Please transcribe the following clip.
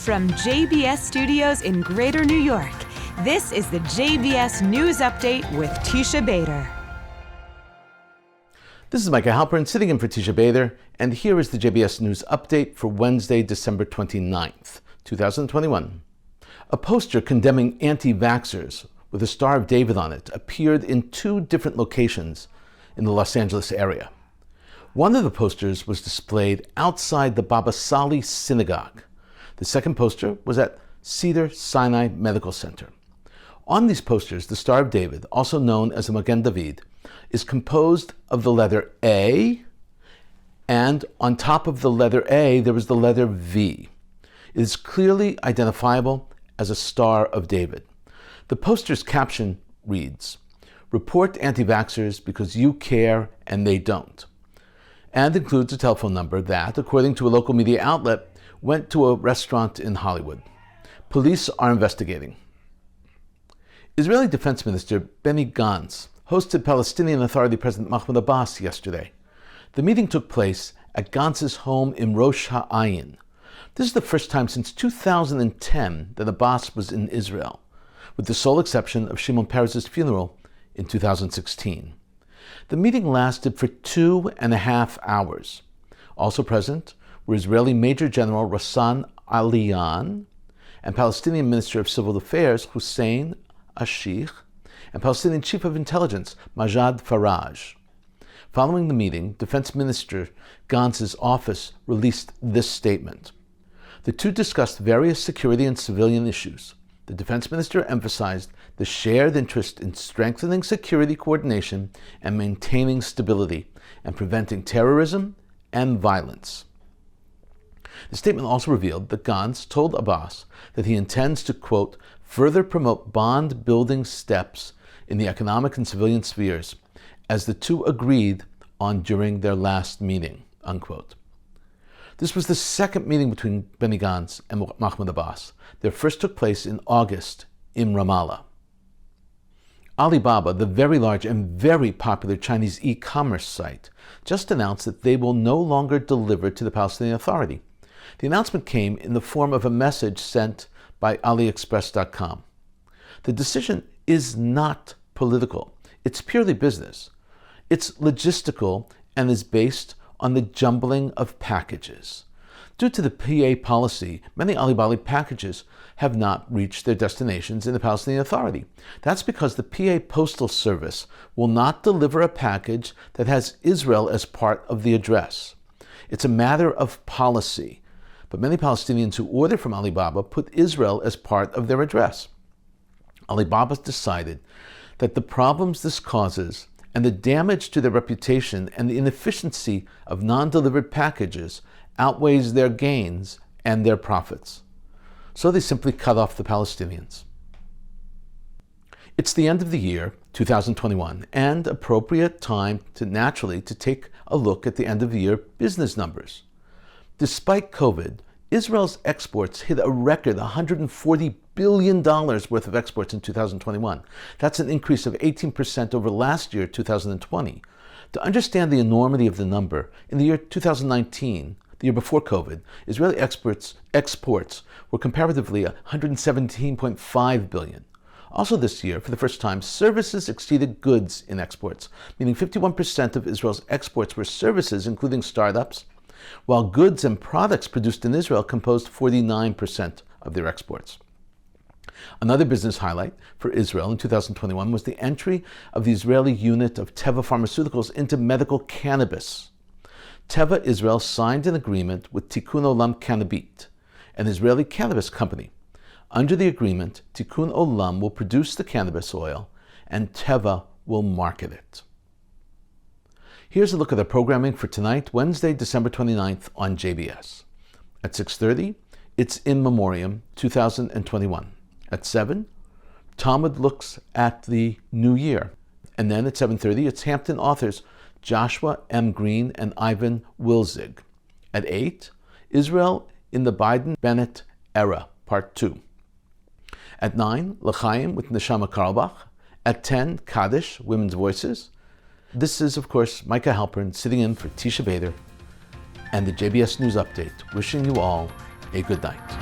from JBS Studios in Greater New York, this is the JBS News Update with Tisha Bader. This is Micah Halpern sitting in for Tisha Bader, and here is the JBS News Update for Wednesday, December 29th, 2021. A poster condemning anti-vaxxers with a Star of David on it appeared in two different locations in the Los Angeles area. One of the posters was displayed outside the Baba Sali Synagogue. The second poster was at Cedar Sinai Medical Center. On these posters, the Star of David, also known as the Magen David, is composed of the letter A, and on top of the letter A, there was the letter V. It is clearly identifiable as a Star of David. The poster's caption reads, "Report anti-vaxxers because you care and they don't," and includes a telephone number that, according to a local media outlet, went to a restaurant in Hollywood. Police are investigating. Israeli Defense Minister Benny Gantz hosted Palestinian Authority President Mahmoud Abbas yesterday. The meeting took place at Gantz's home in Rosh Ha'ayin. This is the first time since 2010 that Abbas was in Israel, with the sole exception of Shimon Peres's funeral in 2016. The meeting lasted for 2.5 hours. Also present were Israeli Major General Rassan Aliyan and Palestinian Minister of Civil Affairs Hussein Ashikh and Palestinian Chief of Intelligence Majad Faraj. Following the meeting, Defense Minister Gantz's office released this statement. The two discussed various security and civilian issues. The Defense Minister emphasized the shared interest in strengthening security coordination and maintaining stability and preventing terrorism and violence. The statement also revealed that Gantz told Abbas that he intends to, quote, further promote bond-building steps in the economic and civilian spheres, as the two agreed on during their last meeting, unquote. This was the second meeting between Benny Gantz and Mahmoud Abbas. Their first took place in August in Ramallah. Alibaba, the very large and very popular Chinese e-commerce site, just announced that they will no longer deliver to the Palestinian Authority. The announcement came in the form of a message sent by AliExpress.com. The decision is not political. It's purely business. It's logistical and is based on the jumbling of packages. Due to the PA policy, many Alibaba packages have not reached their destinations in the Palestinian Authority. That's because the PA Postal Service will not deliver a package that has Israel as part of the address. It's a matter of policy, but many Palestinians who order from Alibaba put Israel as part of their address. Alibaba decided that the problems this causes and the damage to their reputation and the inefficiency of non-delivered packages outweighs their gains and their profits. So they simply cut off the Palestinians. It's the end of the year, 2021, and appropriate time to take a look at the end of the year business numbers. Despite COVID, Israel's exports hit a record $140 billion worth of exports in 2021. That's an increase of 18% over last year, 2020. To understand the enormity of the number, in the year 2019, the year before COVID, Israeli exports were comparatively $117.5 billion. Also this year, for the first time, services exceeded goods in exports, meaning 51% of Israel's exports were services, including startups, while goods and products produced in Israel composed 49% of their exports. Another business highlight for Israel in 2021 was the entry of the Israeli unit of Teva Pharmaceuticals into medical cannabis. Teva Israel signed an agreement with Tikkun Olam Cannabit, an Israeli cannabis company. Under the agreement, Tikkun Olam will produce the cannabis oil and Teva will market it. Here's a look at the programming for tonight, Wednesday, December 29th on JBS. At 6:30, it's In Memoriam 2021. At 7, Talmud looks at the new year. And then at 7:30, it's Hampton authors Joshua M. Green and Ivan Wilzig. At 8, Israel in the Biden-Bennett era, Part 2. At 9, L'chaim with Neshama Karlbach. At 10, Kaddish, Women's Voices. This is, of course, Micah Halpern sitting in for Tisha Bader and the JBS News Update, wishing you all a good night.